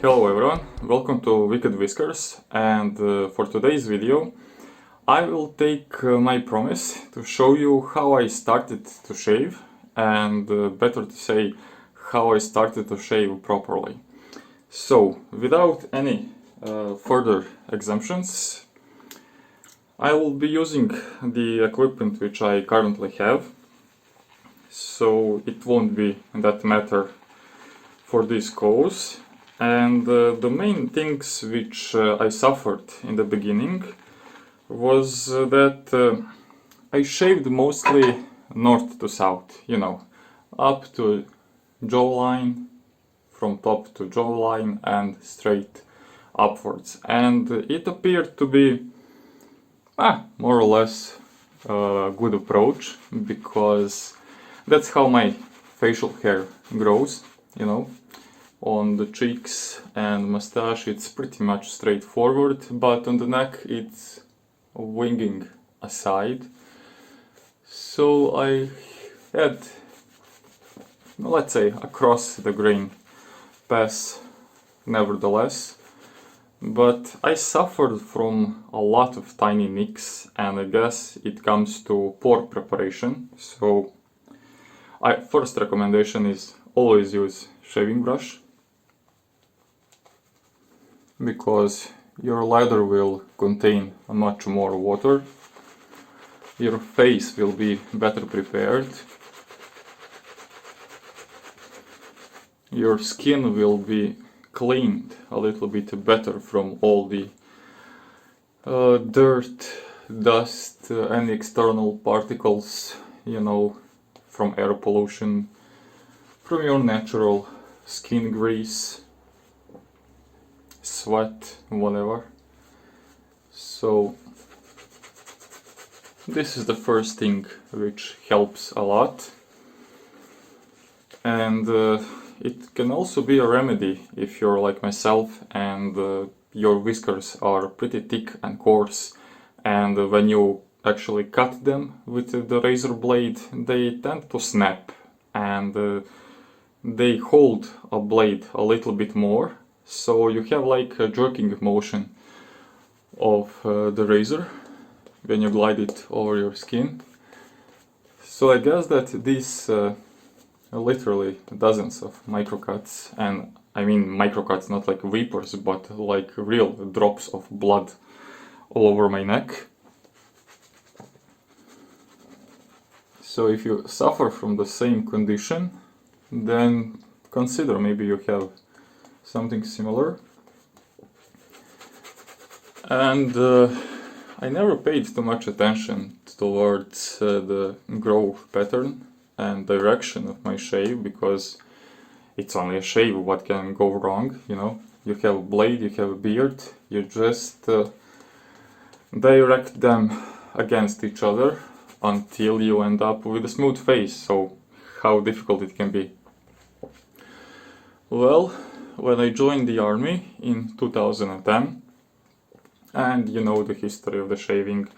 Hello everyone, welcome to Wicked-Whiskers, and for today's video I will take my promise to show you how I started to shave, and better to say, how I started to shave properly. So, without any further exemptions, I will be using the equipment which I currently have, so it won't be that matter for this course. And the main things which I suffered in the beginning was that I shaved mostly north to south, up to jawline, from top to jawline and straight upwards. And it appeared to be more or less a good approach, because that's how my facial hair grows, On the cheeks and mustache it's pretty much straightforward, but on the neck it's winging aside. So I had, let's say, across the grain pass nevertheless, but I suffered from a lot of tiny nicks, and I guess it comes to poor preparation. So first recommendation is always use shaving brush, because your lather will contain much more water, your face will be better prepared, your skin will be cleaned a little bit better from all the dirt, dust, and external particles, from air pollution, from your natural skin grease, sweat, whatever. So this is the first thing which helps a lot, and it can also be a remedy if you're like myself and your whiskers are pretty thick and coarse, and when you actually cut them with the razor blade they tend to snap, and they hold a blade a little bit more. So you have like a jerking motion of the razor when you glide it over your skin. So I guess that these literally dozens of microcuts, and I mean microcuts not like vapors, but like real drops of blood all over my neck. So if you suffer from the same condition, then consider maybe you have something similar. And I never paid too much attention towards the growth pattern and direction of my shave, because it's only a shave, what can go wrong, You have a blade, you have a beard, you just direct them against each other until you end up with a smooth face. So how difficult it can be. Well, when I joined the army in 2010, and the history of the shaving,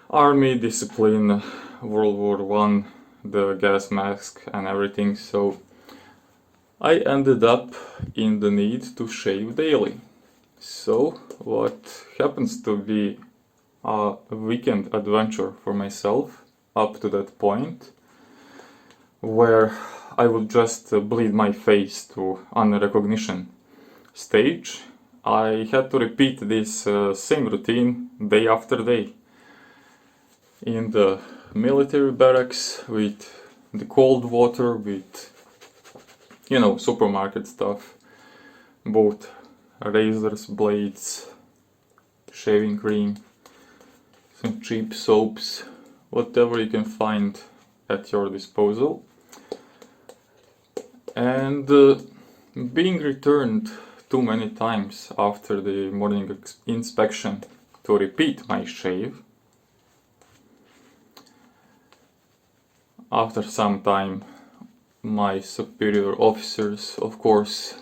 army discipline, World War I, the gas mask and everything, so I ended up in the need to shave daily. So what happens to be a weekend adventure for myself up to that point, where I would just bleed my face to unrecognition stage, I had to repeat this same routine day after day. In the military barracks, with the cold water, with, supermarket stuff, both razors, blades, shaving cream, some cheap soaps, whatever you can find at your disposal. And being returned too many times after the morning inspection to repeat my shave. After some time, my superior officers, of course,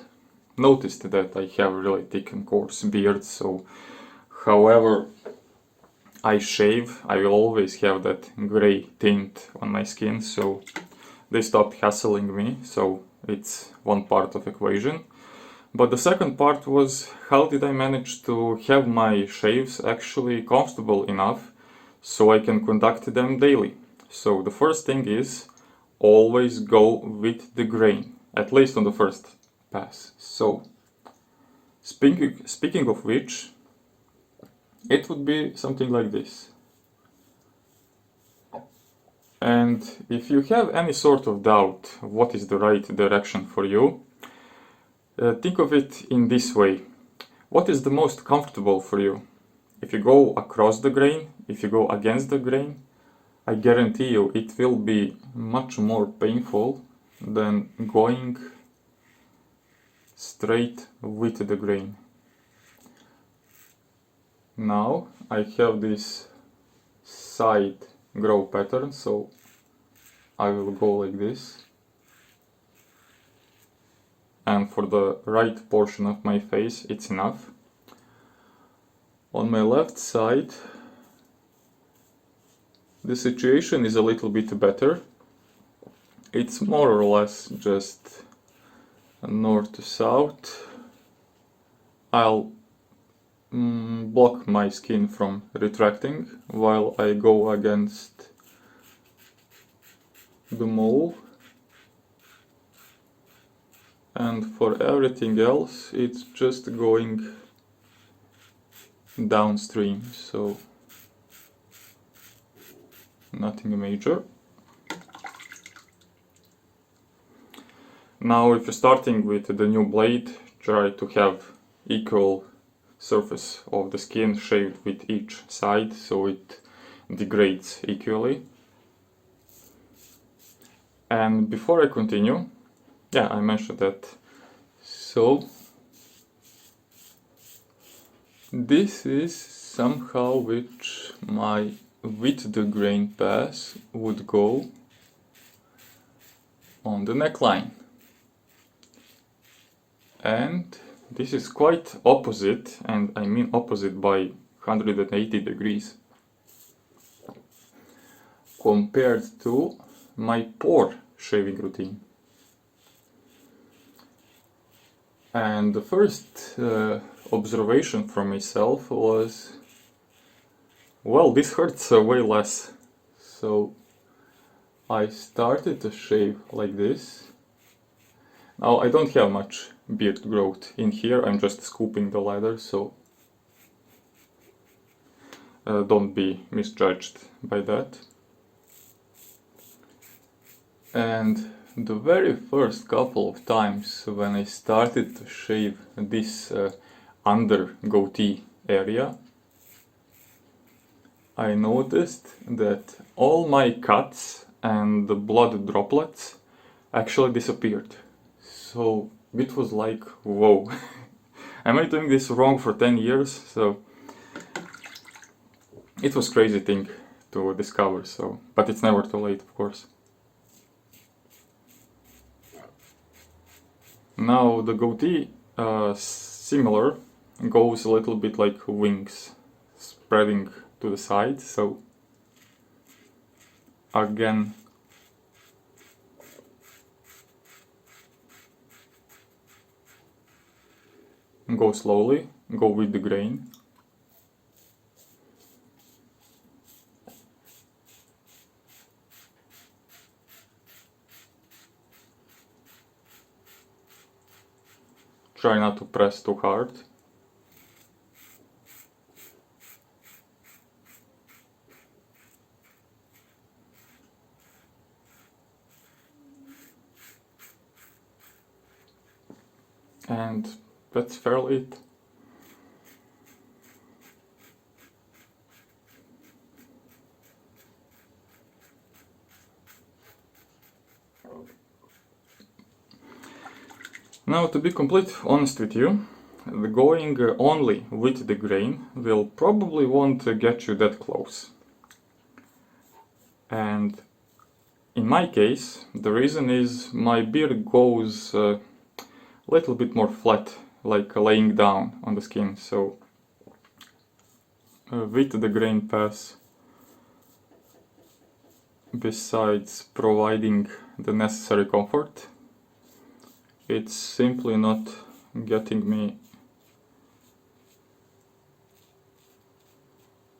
noticed that I have really thick and coarse beard, so however I shave, I will always have that gray tint on my skin, so they stopped hassling me, so it's one part of equation. But the second part was, how did I manage to have my shaves actually comfortable enough so I can conduct them daily? So the first thing is, always go with the grain, at least on the first pass. So, speaking of which, it would be something like this. And if you have any sort of doubt what is the right direction for you, think of it in this way. What is the most comfortable for you? If you go across the grain, if you go against the grain, I guarantee you it will be much more painful than going straight with the grain. Now I have this side grow pattern, so I will go like this. And for the right portion of my face, it's enough. On my left side, the situation is a little bit better. It's more or less just north to south. I'll block my skin from retracting while I go against the mole. And for everything else, it's just going downstream, so nothing major. Now, if you're starting with the new blade, try to have equal surface of the skin shaved with each side, so it degrades equally. And before I continue, yeah, I mentioned that. So, this is somehow which my with the grain pass would go on the neckline. And this is quite opposite, and I mean opposite by 180 degrees, compared to my pore shaving routine. And the first observation from myself was, well, this hurts way less. So I started to shave like this. Now I don't have much beard growth in here, I'm just scooping the ladder, so don't be misjudged by that. And the very first couple of times when I started to shave this under goatee area, I noticed that all my cuts and the blood droplets actually disappeared. So it was like, whoa, am I doing this wrong for 10 years? So it was crazy thing to discover, so, but it's never too late, of course. Now the goatee, similar, goes a little bit like wings, spreading to the side, so again go slowly, go with the grain. Try not to press too hard. And that's fairly it. Now, to be completely honest with you, the going only with the grain will probably won't get you that close. And in my case, the reason is my beard goes a little bit more flat, like laying down on the skin, so with the grain pass, besides providing the necessary comfort, it's simply not getting me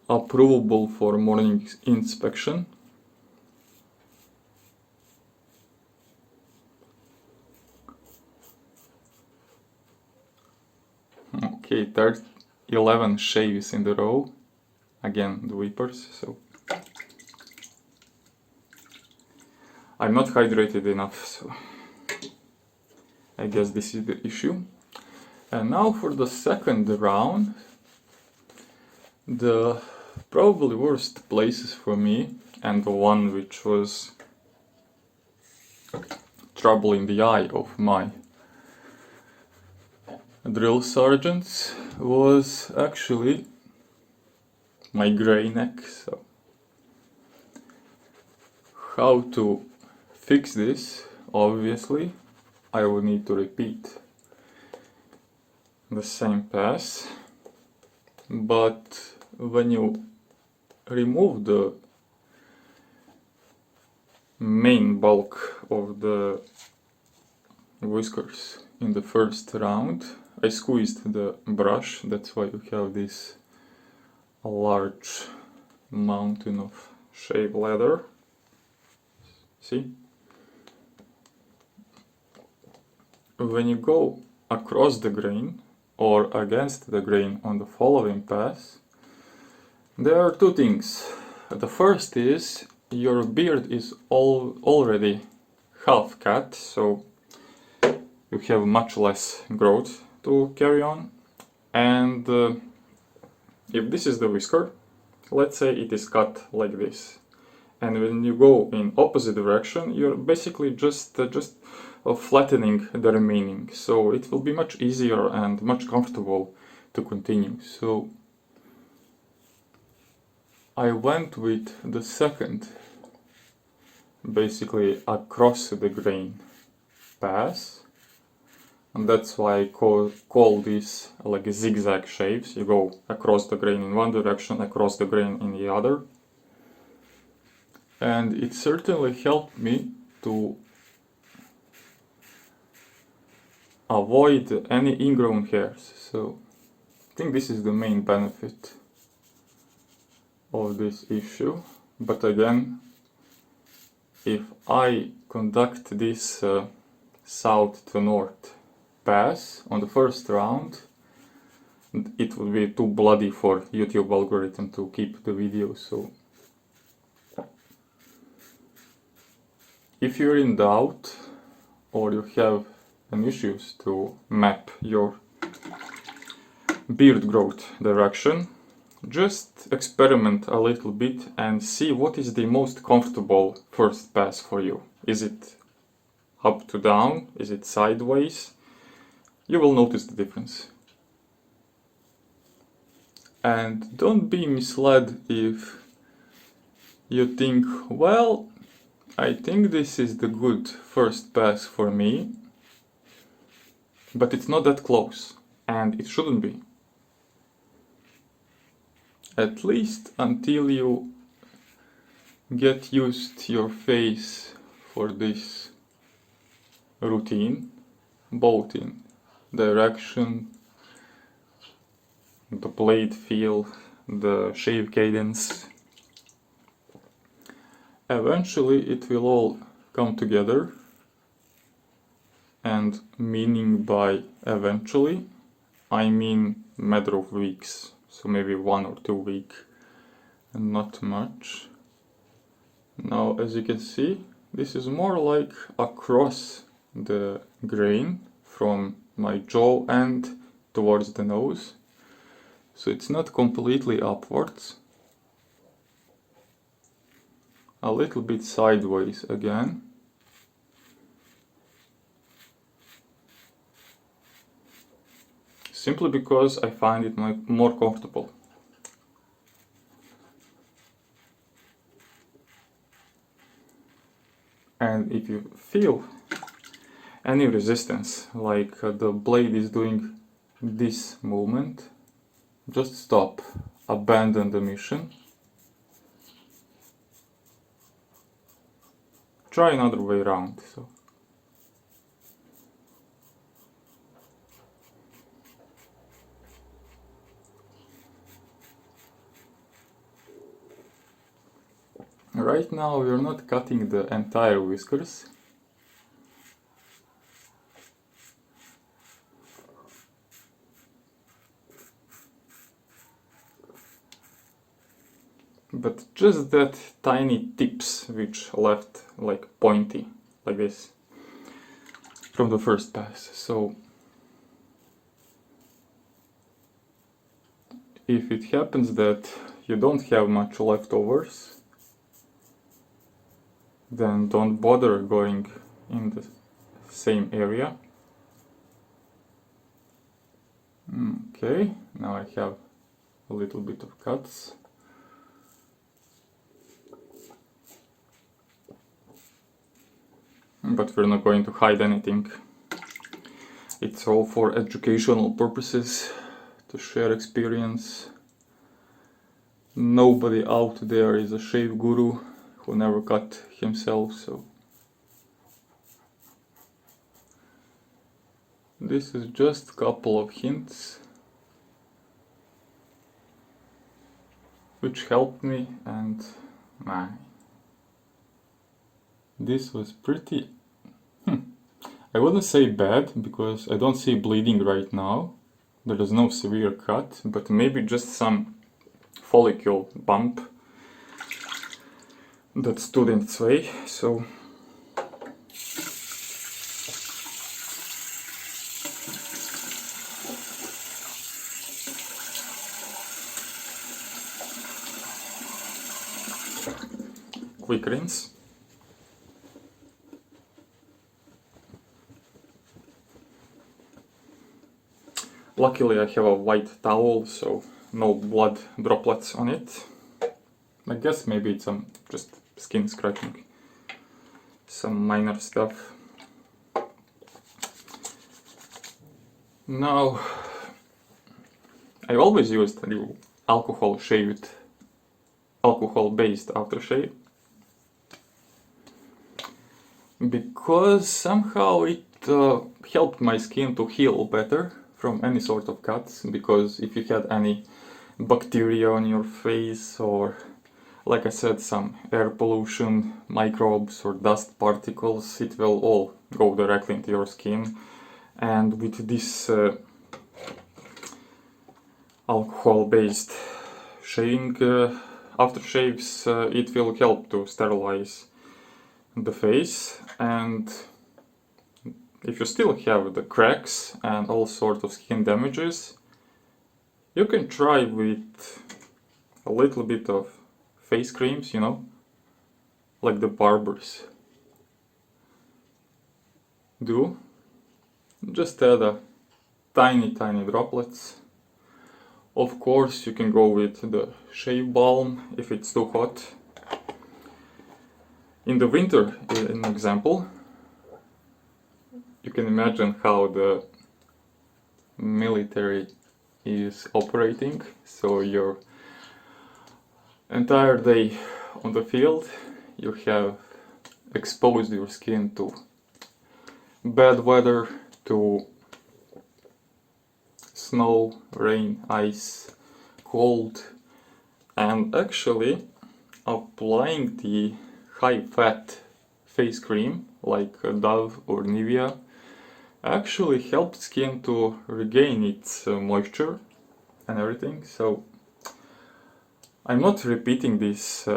approvable for morning inspection. Okay, 11 shaves in the row. Again, the whippers, so I'm not hydrated enough, so I guess this is the issue. And now for the second round, the probably worst places for me, and the one which was trouble in the eye of my drill sergeants, was actually my grey neck. So how to fix this? Obviously I will need to repeat the same pass, but when you remove the main bulk of the whiskers in the first round, I squeezed the brush, that's why you have this large mountain of shave leather. See? When you go across the grain or against the grain on the following pass, there are two things. The first is your beard is already half cut, so you have much less growth to carry on. And if this is the whisker, let's say it is cut like this, and when you go in opposite direction, you're basically just flattening the remaining, so it will be much easier and much comfortable to continue. So I went with the second, basically across the grain pass, and that's why I call this like zigzag shaves. You go across the grain in one direction, across the grain in the other. And it certainly helped me to avoid any ingrown hairs. So I think this is the main benefit of this issue. But again, if I conduct this south to north pass on the first round, it would be too bloody for YouTube algorithm to keep the video. So if you're in doubt or you have an issues to map your beard growth direction, just experiment a little bit and see what is the most comfortable first pass for you. Is it up to down? Is it sideways? You will notice the difference. And don't be misled if you think, well, I think this is the good first pass for me, but it's not that close, and it shouldn't be. At least until you get used your face for this routine, both in direction, the blade feel, the shave cadence. Eventually it will all come together, and meaning by eventually, I mean matter of weeks, so maybe 1 or 2 weeks, and not much. Now, as you can see, this is more like across the grain from my jaw end towards the nose, so it's not completely upwards. A little bit sideways again. Simply because I find it more comfortable. And if you feel any resistance, like the blade is doing this movement, just stop, abandon the mission. Try another way around. So Right now we're not cutting the entire whiskers. But just that tiny tips which left like pointy, like this, from the first pass. So if it happens that you don't have much leftovers, then don't bother going in the same area. Okay, now I have a little bit of cuts. But we're not going to hide anything. It's all for educational purposes, to share experience. Nobody out there is a shave guru who never cut himself, so this is just a couple of hints which helped me, and man, this was pretty, I wouldn't say bad, because I don't see bleeding right now. There is no severe cut, but maybe just some follicle bump that stood in its way, so quick rinse. Luckily I have a white towel, so no blood droplets on it. I guess maybe it's some just skin scratching, some minor stuff. Now, I always used the alcohol-based aftershave, because somehow it helped my skin to heal better from any sort of cuts, because if you had any bacteria on your face, or like I said, some air pollution, microbes or dust particles, it will all go directly into your skin. And with this alcohol-based shaving aftershaves, it will help to sterilize the face. And if you still have the cracks and all sorts of skin damages, you can try with a little bit of face creams, you know, like the barbers do. Just add a tiny droplets. Of course you can go with the shave balm if it's too hot. In the winter, an example, you can imagine how the military is operating. So your entire day on the field, you have exposed your skin to bad weather, to snow, rain, ice, cold, and actually applying the high-fat face cream like Dove or Nivea actually helps skin to regain its moisture and everything. So I'm not repeating this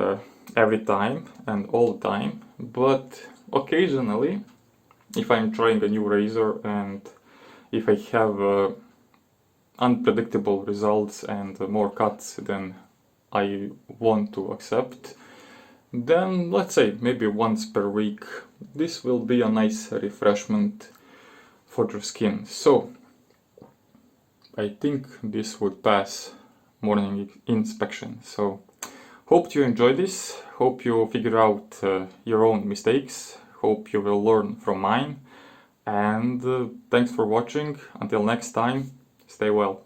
every time and all the time, but occasionally, if I'm trying a new razor and if I have unpredictable results and more cuts than I want to accept, then let's say maybe once per week, this will be a nice refreshment for your skin. So I think this would pass morning inspection. So hope you enjoy this, hope you figure out your own mistakes, hope you will learn from mine, and thanks for watching. Until next time, stay well.